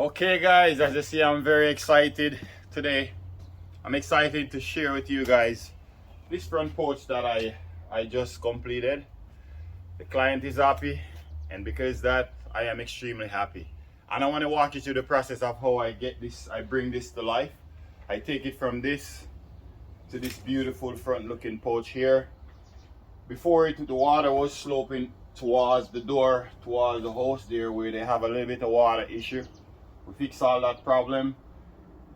Okay guys, as you see, I'm very excited today. I'm excited to share with you guys this front porch that I just completed. The client is happy, and because that, I am extremely happy. And I want to walk you through the process of how I get this, I bring this to life. I take it from this to this beautiful front looking porch here. Before it, the water was sloping towards the door, towards the house there, where they have a little bit of water issue. We fixed all that problem.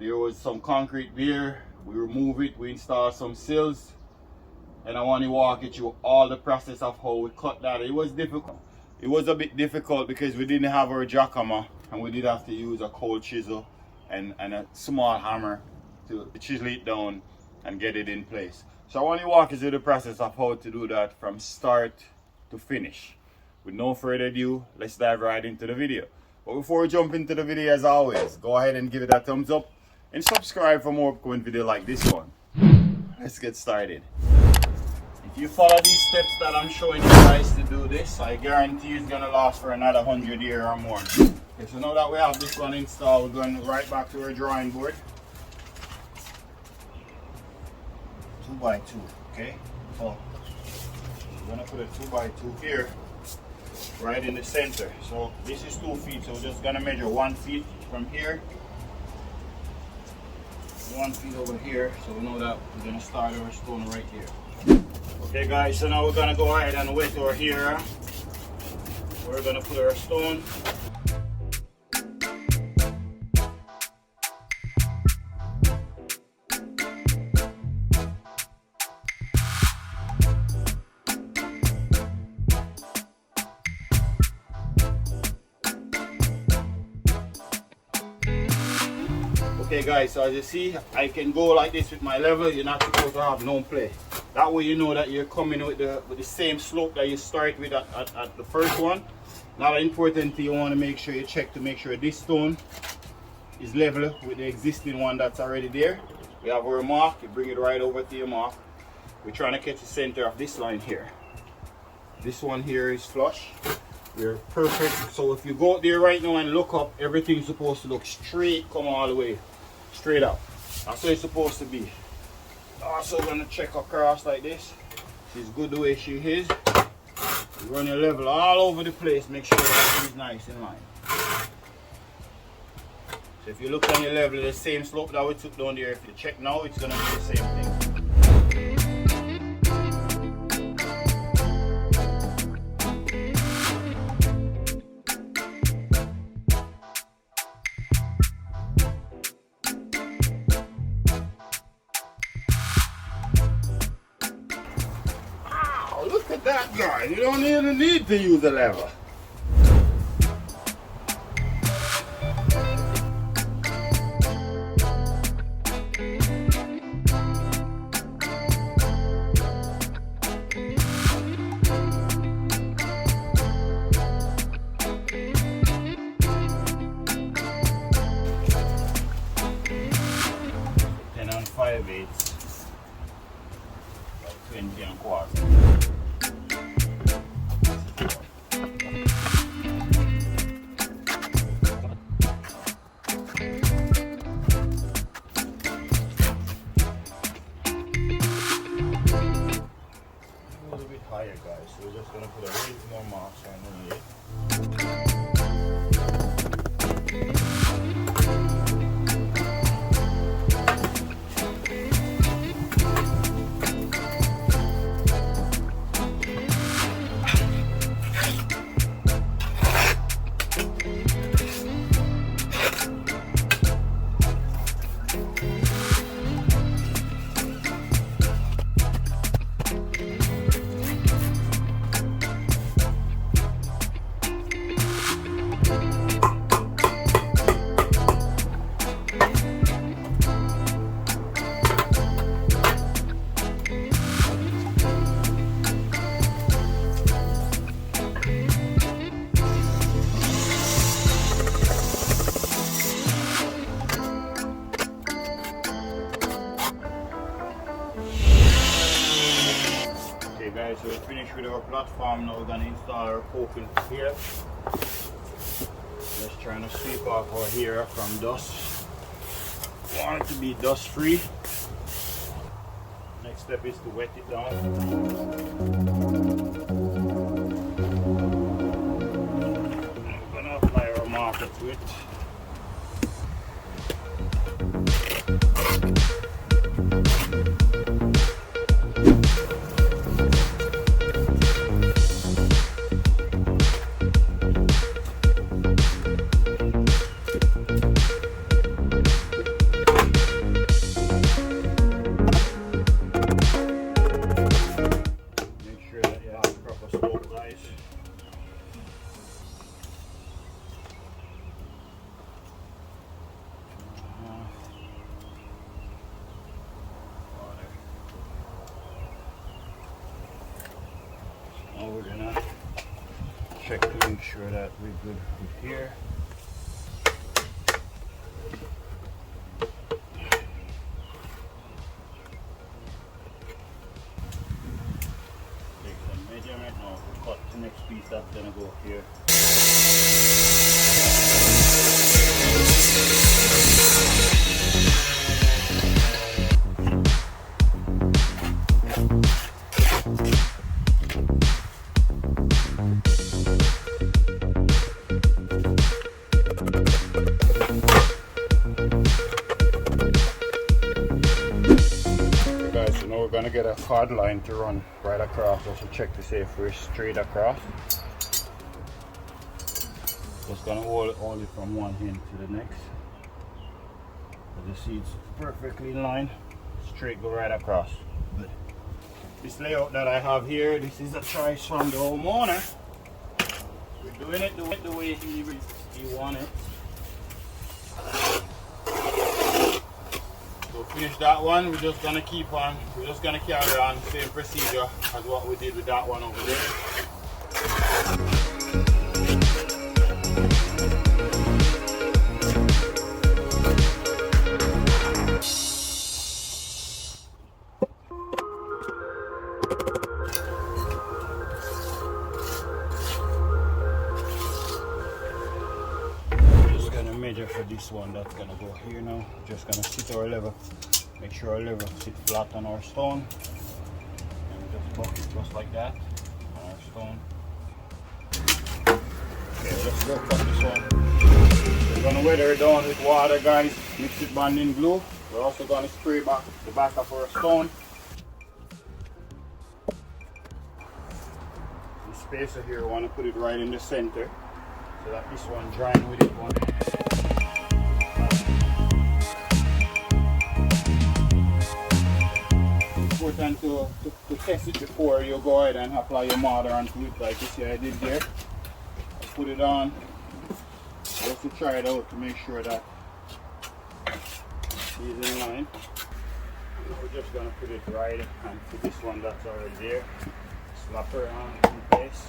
There was some concrete there. We removed it, we installed some sills. And I want to walk you through all the process of how we cut that. It was difficult. It was a bit difficult because we didn't have our jackhammer, and we did have to use a cold chisel and a small hammer to chisel it down and get it in place. So I want to walk you through the process of how to do that from start to finish. With no further ado, let's dive right into the video. But before we jump into the video, as always, go ahead and give it a thumbs up and subscribe for more upcoming videos like this one. Let's get started. If you follow these steps that I'm showing you guys to do this, I guarantee it's gonna last for another 100 years or more. Okay, so now that we have this one installed, we're going right back to our drawing board. 2x2, okay? So we're gonna put a 2x2 here, right in the center. So this is 2 feet, so we're just gonna measure 1 feet from here, 1 feet over here, so we know that we're gonna start our stone right here. Okay guys, so now we're gonna go ahead and wet our here. We're gonna put our stone. Okay guys, so as you see, I can go like this with my level. You're not supposed to have no play. That way you know that you're coming with the same slope that you start with at the first one. Another important thing, you want to make sure you check to make sure this stone is level with the existing one that's already there. We have our mark, you bring it right over to your mark. We're trying to catch the center of this line here. This one here is flush. We're perfect. So if you go out there right now and look up, everything's supposed to look straight, come all the way straight up. That's how it's supposed to be. Also gonna check across like this. She's good the way she is. You run your level all over the place, make sure that she's nice in line. So if you look on your level, the same slope that we took down there, if you check now, it's gonna be the same thing. Look at that guy, you don't even need to use a lever. Ten and 5/8, like 20 and quarter. Higher guys, so we're just gonna put a little more marks on it. Guys, so we're finished with our platform. Now we're going to install our coping here. Just trying to sweep off our hair from dust. Want it to be dust free. Next step is to wet it down. We're gonna apply our marker to it. Now we're gonna check to make sure that we're good with here. Take some measurement. Now we'll cut the next piece that's gonna go here. So now we're going to get a card line to run right across, also check to see if we're straight across. Just going to hold it from one end to the next. As you see, it's perfectly in line, straight, go right across. Good. This layout that I have here, this is a choice from the homeowner. We're doing it the way he wanted it. So finish that one, we're just gonna carry on same procedure as what we did with that one over there. Measure for this one that's gonna go here now. Just gonna sit our level, make sure our level sit flat on our stone, and we just buff it just like that on our stone. Okay, let's go cut this one. We're gonna weather it down with water, guys. Mix it bonding glue. We're also gonna spray back the back of our stone. The spacer here, we wanna put it right in the center so that this one join with it one. Important to test it before you go ahead and apply your mortar onto it, like you see I did there. I put it on just to try it out to make sure that it's in line. We're just going to put it right onto this one that's already there. Slap her on in place.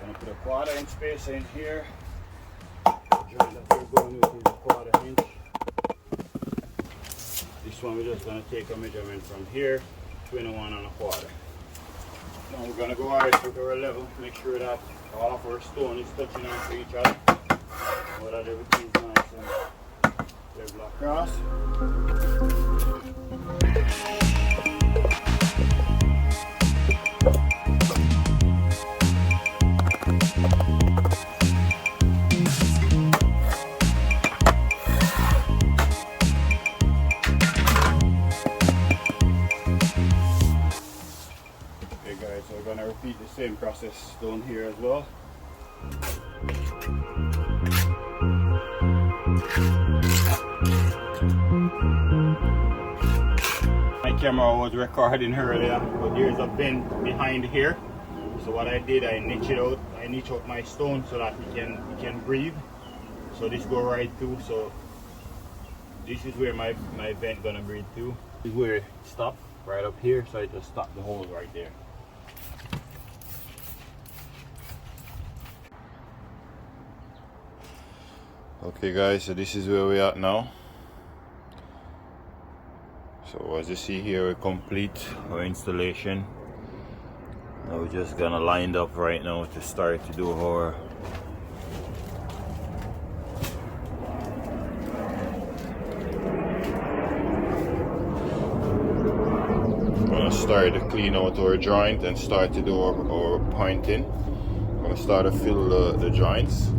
Going to put a 1/4 inch spacer in here. The joint that we're going with is a 1/4 inch. This one we're just going to take a measurement from here, 21 1/4. Now we're going to go ahead with our level, make sure that all of our stone is touching onto each other, so that everything's nice and level across. So we're going to repeat the same process down here as well. My camera was recording earlier, but there's a vent behind here. So what I did, I niche out my stone so that it can breathe. So this go right through. So this is where my vent gonna breathe through. This is where it stopped, right up here. So I just stopped the hole right there. Okay guys, so this is where we are now. So as you see here, we complete our installation. Now we're just gonna line up right now to start to do our start to clean out our joint and start to do our pointing. I'm gonna start to fill the joints.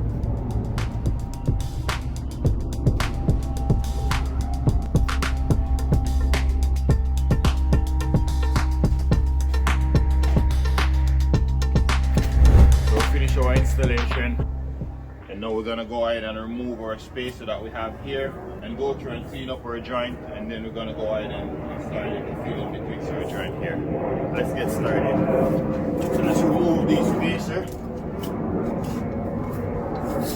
So finish our installation. And now we're gonna go ahead and remove our spacer that we have here and go through and clean up our joint, and then we're gonna go ahead and start to fill in betwixt our joint here. Let's get started. So let's remove these spacer.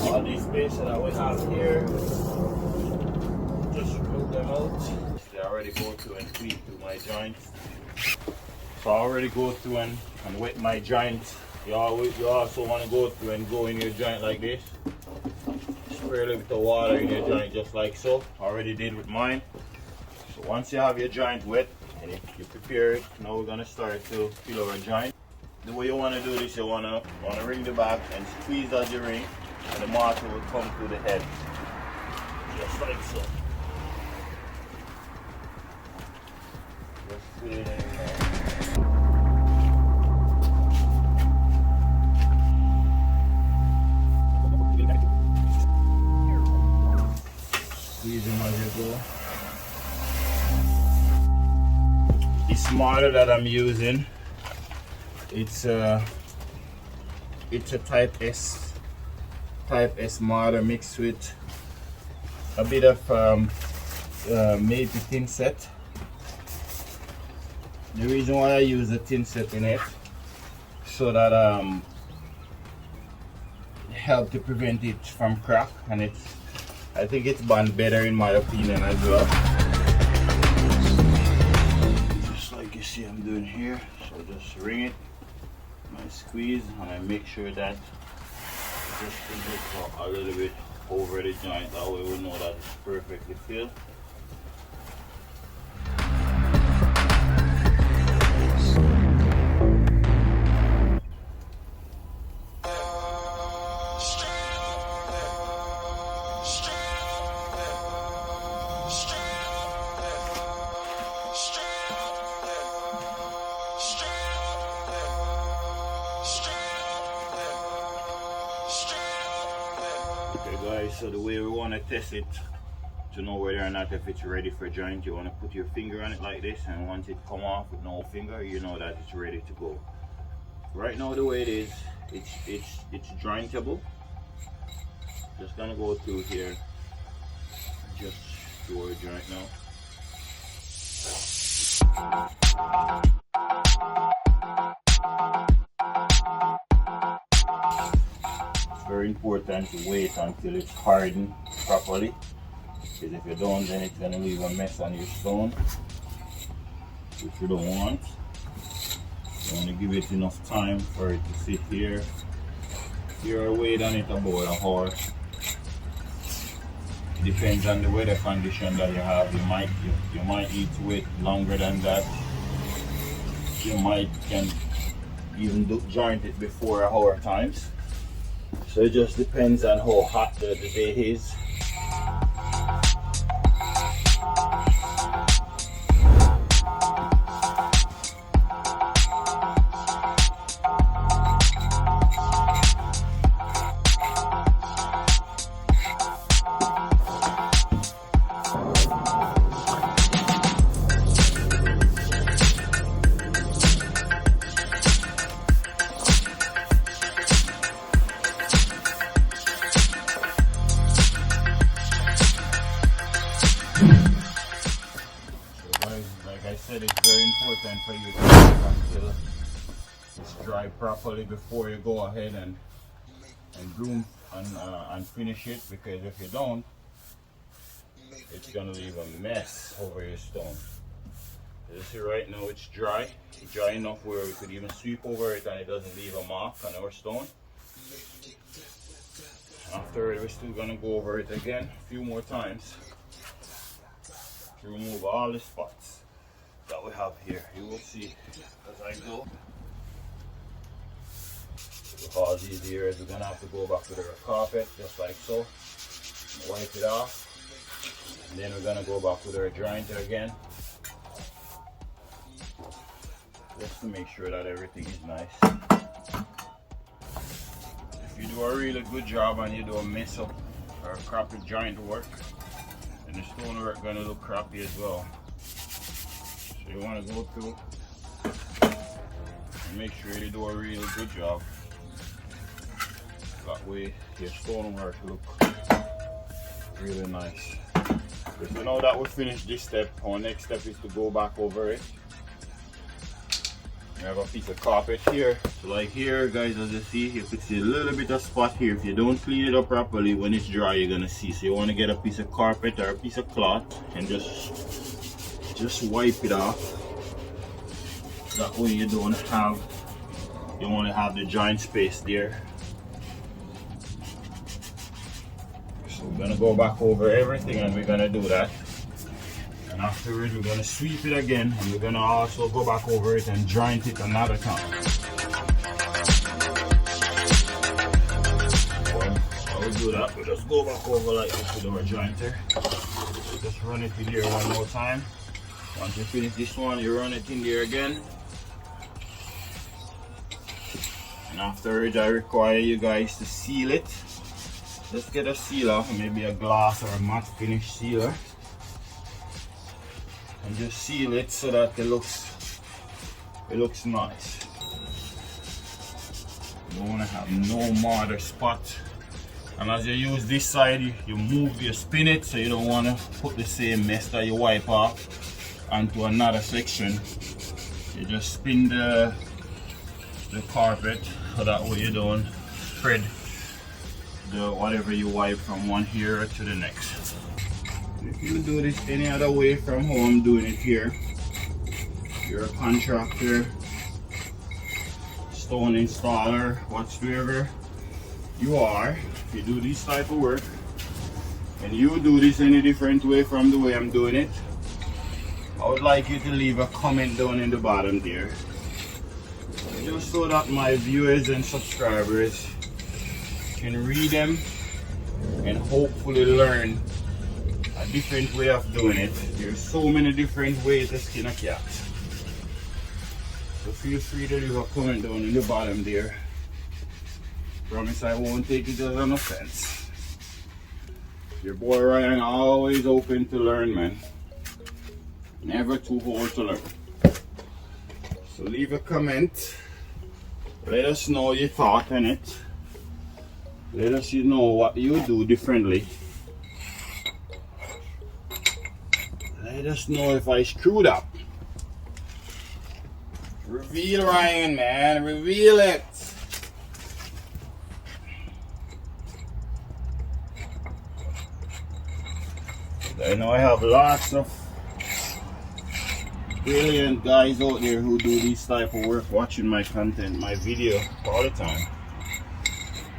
All these spacer that we have here, just remove them out. I already go through and clean through my joints. So I already go through and wet my joint. You also want to go through and go in your joint like this. Spray a little bit of water in your joint just like so. I already did with mine. So once you have your joint wet and you prepare it, now we're gonna start to fill our joint. The way you want to do this, you want to ring the back and squeeze as you ring, and the mortar will come through the head, just like so. Just fill it in there. Squeeze them as you go. This mortar that I'm using, it's a type S mortar mixed with a bit of maybe thin set. The reason why I use the thin set in it, so that help to prevent it from crack, and I think it's bond better in my opinion as well. Just like you see I'm doing here. So just ring it, I squeeze, and I make sure that just a little bit over the joint. That way we know that it's perfectly filled. Okay guys, so the way we want to test it to know whether or not if it's ready for joint, you want to put your finger on it like this, and once it come off with no finger, you know that it's ready to go. Right now the way it is, it's jointable. Just gonna go through here, just do our joint now. Very important to wait until it's hardened properly, because if you don't, then it's going to leave a mess on your stone, which you don't want. You want to give it enough time for it to sit here. You're wait on it about an hour. It depends on the weather condition that you have. You might need to wait longer than that. You can even joint it before an hour times. So it just depends on how hot the day is. It's very important for you to wait until it's dry properly before you go ahead and groom and finish it, because if you don't, it's gonna leave a mess over your stone. As you see right now, it's dry enough where we could even sweep over it and it doesn't leave a mark on our stone. After it, we're still gonna go over it again a few more times to remove all the spots that we have here. You will see as I go. With all these areas, we're gonna have to go back with our carpet just like so. Wipe it off, and then we're gonna go back with our jointer again. just to make sure that everything is nice. If you do a really good job and you don't mess up or crappy joint work, then the stone work gonna look crappy as well. So you want to go through and make sure you do a really good job. That way your stone work look really nice. So now that we finished this step, our next step is to go back over it. We have a piece of carpet here. So like here, guys, as you see, you can see a little bit of spot here. If you don't clean it up properly, when it's dry, you're gonna see. So you want to get a piece of carpet or a piece of cloth and just wipe it off. That way you only have the joint space there. So we're gonna go back over everything and we're gonna do that. And afterwards we're gonna sweep it again and we're gonna also go back over it and joint it another time. So we'll do that. We'll just go back over like this with our jointer. Just run it in there one more time. Once you finish this one, you run it in there again. And afterwards I require you guys to seal it. Just get a sealer, maybe a glass or a matte finish sealer, and just seal it so that it looks nice. You don't want to have no mortar spot. And as you use this side, you spin it, so you don't want to put the same mess that you wipe off onto another section. You just spin the carpet so that way you don't spread whatever you wipe from one here to the next. If you do this any other way from how I'm doing it here, you're a contractor, stone installer, whatsoever you are, if you do this type of work and you do this any different way from the way I'm doing it, I would like you to leave a comment down in the bottom there, just so that my viewers and subscribers can read them and hopefully learn a different way of doing it. There's so many different ways to skin a cat. So feel free to leave a comment down in the bottom there. Promise I won't take it as an offense. Your boy Ryan always open to learn, man. Never too old to learn. So leave a comment. Let us know your thought on it. Let us know what you do differently. Let us know if I screwed up. Reveal, Ryan, man. Reveal it. I know I have lots of brilliant guys out there who do this type of work, watching my content, my video all the time.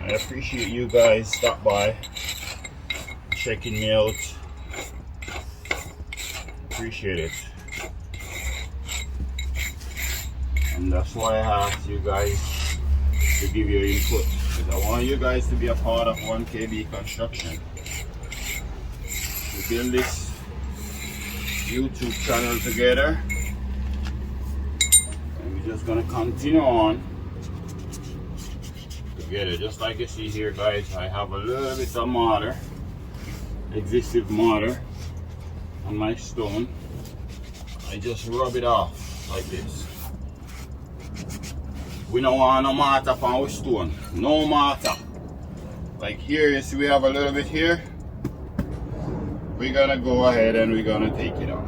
I appreciate you guys stop by, checking me out. Appreciate it. And that's why I asked you guys to give your input, because I want you guys to be a part of 1KB Construction. We build this YouTube channel together, and we're just gonna continue on together. Just like you see here, guys, I have a little bit of mortar, existing mortar on my stone. I just rub it off like this. We don't want no mortar on our stone, no mortar. Like here, you see we have a little bit here. We're gonna go ahead and we're gonna take it off,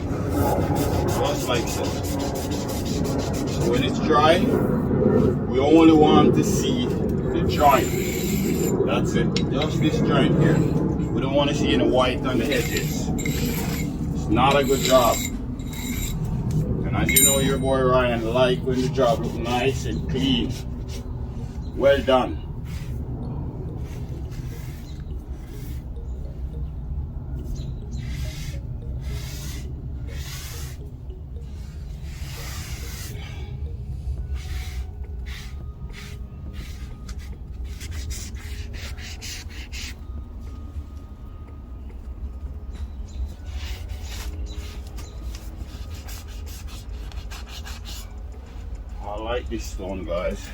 just like so. So when it's dry, we only want to see the joint. That's it, just this joint here. We don't want to see any white on the edges. It's not a good job. And as you know, your boy Ryan like when the job looks nice and clean. Well done. I like this stone, guys.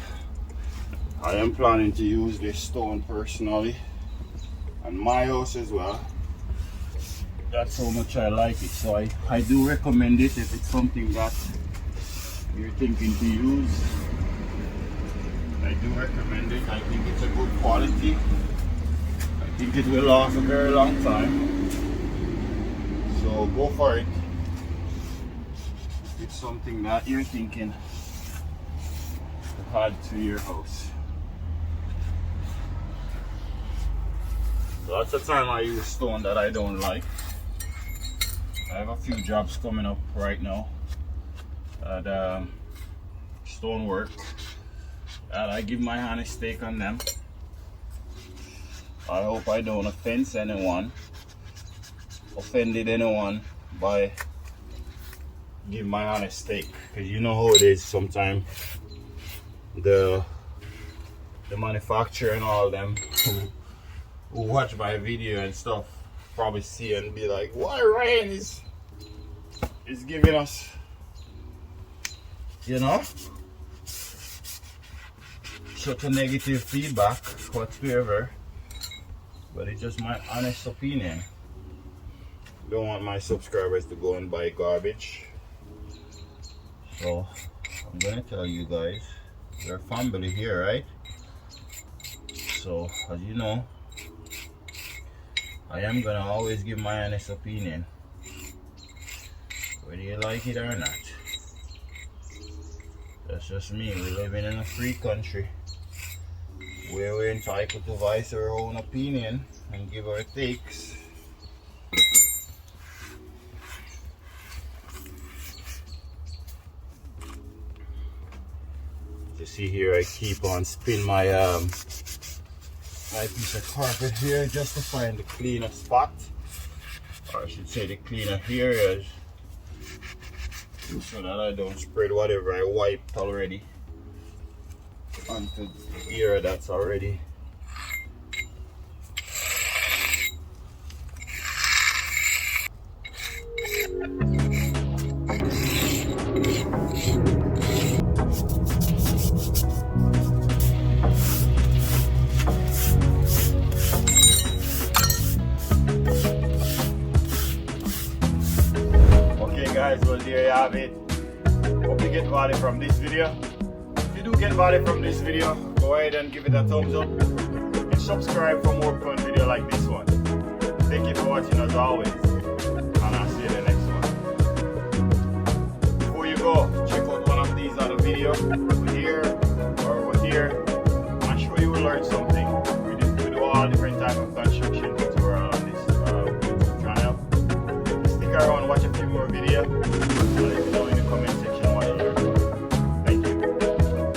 I am planning to use this stone personally on my house as well. That's how much I like it. So I do recommend it if it's something that you're thinking to use. I do recommend it. I think it's a good quality. I think it will last a very long time. So go for it. If it's something that you're thinking to add to your house. Lots of time I use stone that I don't like. I have a few jobs coming up right now at stonework, and I give my honest take on them. I hope I don't offended anyone by giving my honest take, because you know how it is sometimes. The manufacturer and all them who watch my video and stuff probably see and be like, why Ryan is giving us, you know, such a negative feedback whatsoever. But it's just my honest opinion. Don't want my subscribers to go and buy garbage. So I'm gonna tell you guys, we're family here, right? So as you know, I am gonna always give my honest opinion, whether you like it or not. That's just me. We're living in a free country where we're entitled to voice our own opinion and give our takes. You see here, I keep on spinning my piece of carpet here just to find the cleaner spot, or I should say the cleaner areas, so that I don't spread whatever I wiped already onto the area that's already guys. Well, there you have it. Hope you get value from this video. If you do get value from this video, go ahead and give it a thumbs up and subscribe for more fun video like this one. Thank you for watching as always, and I'll see you in the next one. Before you go, check out one of these other videos over here or over here. I'm sure you will learn something.